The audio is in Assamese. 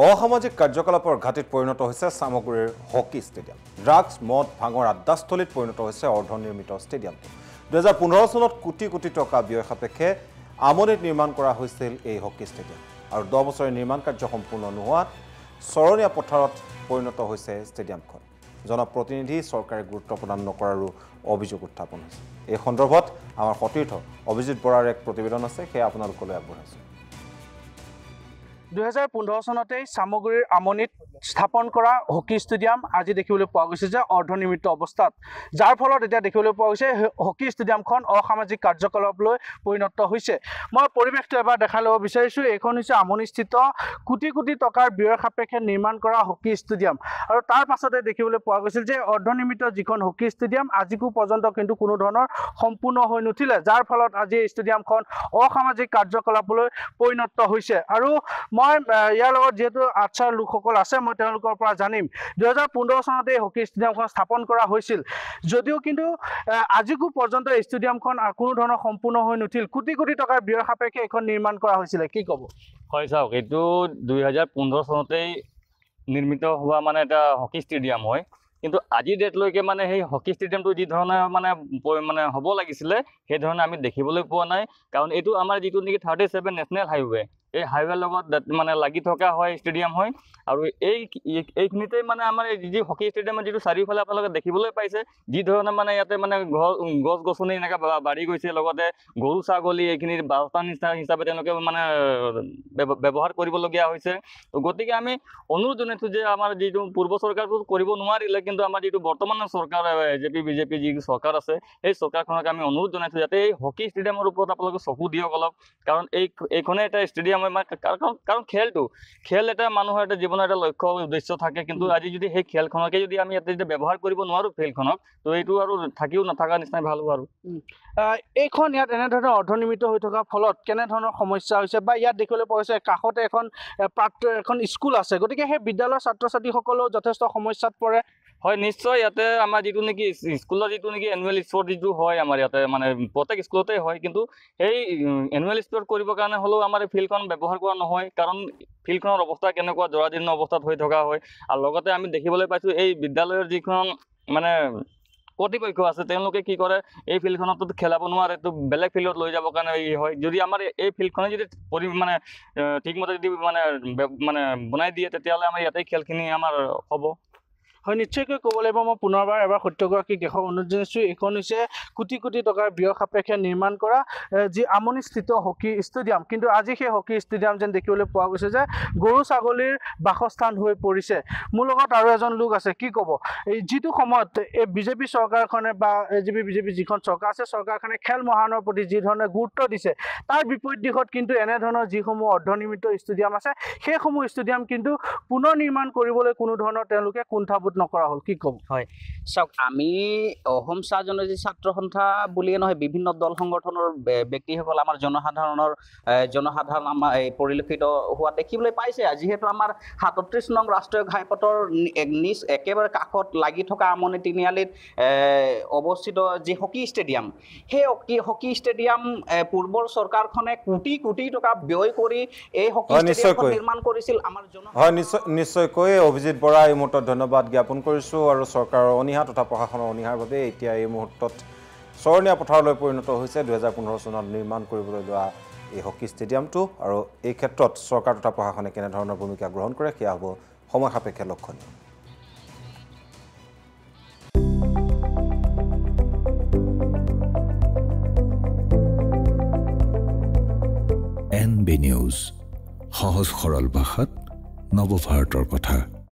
অসামাজিক কাৰ্যকলাপৰ ঘাটিত পৰিণত হৈছে সামগ্ৰীৰ হকি ষ্টেডিয়াম। ড্ৰাগছ মদ ভাঙৰ আড্ডাস্থলীত পৰিণত হৈছে অৰ্ধনিৰ্মিত ষ্টেডিয়ামটো। 2015 চনত কোটি কোটি টকা ব্যয় সাপেক্ষে আমনিত নিৰ্মাণ কৰা হৈছিল এই হকি ষ্টেডিয়াম আৰু 10 বছৰে নিৰ্মাণ কাৰ্য সম্পূৰ্ণ নোহোৱাত চৰণীয়া পথাৰত পৰিণত হৈছে ষ্টেডিয়ামখন। জনপ্ৰতিনিধি চৰকাৰে গুৰুত্ব প্ৰদান নকৰাৰো অভিযোগ উত্থাপন হৈছে। এই সন্দৰ্ভত আমাৰ সতীৰ্থ অভিজিত বৰাৰ এক প্ৰতিবেদন আছে, সেয়া আপোনালোকলৈ আগবঢ়াইছোঁ। 2015 চনতেই সামগ্ৰীৰ আমনিত স্থাপন কৰা হকি ষ্টেডিয়াম আজি দেখিবলৈ পোৱা গৈছে যে অৰ্ধনিৰ্মিত অৱস্থাত, যাৰ ফলত এতিয়া দেখিবলৈ পোৱা গৈছে হকি ষ্টেডিয়ামখন অসামাজিক কাৰ্যকলাপলৈ পৰিণত হৈছে। মই পৰিৱেশটো এবাৰ দেখাই ল'ব বিচাৰিছোঁ। এইখন হৈছে আমনিস্থিত কোটি কোটি টকাৰ ব্যয় সাপেক্ষে নিৰ্মাণ কৰা হকি ষ্টেডিয়াম আৰু তাৰ পাছতে দেখিবলৈ পোৱা গৈছিল যে অৰ্ধনিৰ্মিত যিখন হকি ষ্টেডিয়াম আজিকো পৰ্যন্ত কিন্তু কোনো ধৰণৰ সম্পূৰ্ণ হৈ নুঠিলে, যাৰ ফলত আজি এই ষ্টেডিয়ামখন অসামাজিক কাৰ্যকলাপলৈ পৰিণত হৈছে। আৰু মই ইয়াৰ লগত যেহেতু আচ্ছাৰ লোকসকল আছে, মই তেওঁলোকৰ পৰা জানিম 2015 চনতে হকি ষ্টেডিয়ামখন স্থাপন কৰা হৈছিল যদিও কিন্তু আজিকো পৰ্যন্ত এই ষ্টেডিয়ামখন কোনো ধৰণৰ সম্পূৰ্ণ হৈ নুঠিল। কোটি কোটি টকাৰ ব্যয় সাপেক্ষে এইখন নিৰ্মাণ কৰা হৈছিলে, কি ক'ব? হয় চাওক, এইটো 2015 চনতেই নিৰ্মিত হোৱা মানে এটা হকি ষ্টেডিয়াম হয়, কিন্তু আজিৰ ডেটলৈকে মানে সেই হকি ষ্টেডিয়ামটো যি ধৰণে মানে হ'ব লাগিছিলে সেই ধৰণে আমি দেখিবলৈ পোৱা নাই। কাৰণ এইটো আমাৰ যিটো নেকি 37 নেশ্যনেল হাইৱে, এই হাইৱেৰ লগত মানে লাগি থকা হয় ষ্টেডিয়াম হয়। আৰু এইখিনিতে মানে আমাৰ যি হকি ষ্টেডিয়ামৰ যিটো চাৰিওফালে আপোনালোকে দেখিবলৈ পাইছে, যি ধৰণে মানে ইয়াতে মানে গছ গছনি এনেকৈ বাঢ়ি গৈছে, লগতে গৰু ছাগলী এইখিনি বাসস্থান হিচাপে তেওঁলোকে মানে ব্যৱহাৰ কৰিবলগীয়া হৈছে। গতিকে আমি অনুৰোধ জনাইছোঁ যে আমাৰ যিটো পূৰ্ব চৰকাৰটো কৰিব নোৱাৰিলে, কিন্তু আমাৰ যিটো বৰ্তমানৰ চৰকাৰ AJP BJP যি চৰকাৰ আছে, সেই চৰকাৰখনক আমি অনুৰোধ জনাইছোঁ যাতে এই হকি ষ্টেডিয়ামৰ ওপৰত আপোনালোকে চকু দিয়ক অলপ। কাৰণ এইখনে এটা ষ্টেডিয়াম, কাৰণ খেল এটা মানুহৰ এটা জীৱনৰ এটা লক্ষ্য উদ্দেশ্য থাকে, কিন্তু আজি যদি সেই খেলখনকে যদি আমি ইয়াতে যদি ব্যৱহাৰ কৰিব নোৱাৰোঁ ফিল্ডখনক, তো এইটো আৰু থাকিও নথকা নিচিনাই ভাল হ'ব। আৰু এইখন ইয়াত এনেধৰণে অৰ্ধনিৰ্মিত হৈ থকাৰ ফলত কেনেধৰণৰ সমস্যা হৈছে বা ইয়াত দেখিবলৈ পোৱা গৈছে কাষতে এখন স্কুল আছে, গতিকে সেই বিদ্যালয়ৰ ছাত্ৰ ছাত্ৰীসকলেও যথেষ্ট সমস্যাত পৰে। হয়, নিশ্চয়। ইয়াতে আমাৰ যিটো নেকি স্কুলৰ যিটো নেকি এনুৱেল স্পৰ্ট যিটো হয় আমাৰ ইয়াতে মানে প্ৰত্যেক স্কুলতে হয়, কিন্তু সেই এনুৱেল স্পৰ্ট কৰিবৰ কাৰণে হ'লেও আমাৰ ফিল্ডখন ব্যৱহাৰ কৰা নহয়। কাৰণ ফিল্ডখনৰ অৱস্থা কেনেকুৱা, জৰাজীৰ্ণ অৱস্থাত হৈ থকা হয়। আৰু লগতে আমি দেখিবলৈ পাইছোঁ এই বিদ্যালয়ৰ যিখন মানে কৰ্তৃপক্ষ আছে, তেওঁলোকে কি কৰে, এই ফিল্ডখনতো খেলাব নোৱাৰে, তো বেলেগ ফিল্ডত লৈ যাবৰ কাৰণে হয়। যদি আমাৰ এই ফিল্ডখনে যদি মানে ঠিকমতে যদি মানে বনাই দিয়ে, তেতিয়াহ'লে আমাৰ ইয়াতে খেলখিনি আমাৰ হ'ব। হয়, নিশ্চয়কৈ ক'ব লাগিব। মই পুনৰবাৰ এবাৰ সত্যগৰাকীক দেখাব অনুৰোধ জনাইছোঁ। এইখন হৈছে কোটি কোটি টকাৰ ব্যয় সাপেক্ষে নিৰ্মাণ কৰা যি আমনিস্থিত হকী ষ্টেডিয়াম, কিন্তু আজি সেই হকী ষ্টেডিয়াম যেন দেখিবলৈ পোৱা গৈছে যে গৰু ছাগলীৰ বাসস্থান হৈ পৰিছে। মোৰ লগত আৰু এজন লোক আছে, কি ক'ব? এই যিটো সময়ত এই বিজেপি চৰকাৰখনে বা AJP BJP যিখন চৰকাৰ আছে, চৰকাৰখনে খেল মহাৰণৰ প্ৰতি যি ধৰণে গুৰুত্ব দিছে, তাৰ বিপৰীত দিশত কিন্তু এনেধৰণৰ যিসমূহ অৰ্ধনিৰ্মিত ষ্টেডিয়াম আছে, সেইসমূহ ষ্টেডিয়াম কিন্তু পুনৰ নিৰ্মাণ কৰিবলৈ কোনো ধৰণৰ তেওঁলোকে কুণ্ঠাবোধ নকৰা হ'ল, কি ক'ব? হয় চাওক, আমি অসম চাহ জনজাতি ছাত্ৰ সন্থা বুলিয়ে নহয়, বিভিন্ন দল সংগঠনৰ ব্যক্তিসকল আমাৰ জনসাধাৰণ আমাৰ পৰিলক্ষিত হোৱা দেখিবলৈ পাইছে। যিহেতু আমাৰ 37 নং ৰাষ্ট্ৰীয় ঘাইপথৰ নিজ একেবাৰে কাষত লাগি থকা আমনি তিনিআলিত অৱস্থিত যি হকী ষ্টেডিয়াম, সেই হকী ষ্টেডিয়াম পূৰ্বৰ চৰকাৰখনে কোটি কোটি টকা ব্যয় কৰি এই হকী ষ্টেডিয়ামখন নিৰ্মাণ কৰিছিল। আমাৰ নিশ্চয়কৈ অভিজিত বৰা এই মুহূৰ্তত ধন্যবাদ জ্ঞাপন কৰিছোঁ। আৰু চৰকাৰৰ অনীহা তথা প্ৰশাসনৰ অনীহাৰ বাবে এতিয়া এই মুহূৰ্তত চৰণীয়া পথাৰলৈ পৰিণত হৈছে 2015 চনত নিৰ্মাণ কৰিবলৈ লোৱা এই হকী ষ্টেডিয়ামটো। আৰু এই ক্ষেত্ৰত চৰকাৰ তথা প্ৰশাসনে কেনেধৰণৰ ভূমিকা গ্ৰহণ কৰে সেয়া হ'ব সময় সাপেক্ষে লক্ষণীয়। NB নিউজ, সহজ সৰল ভাষাত নৱভাৰতৰ কথা।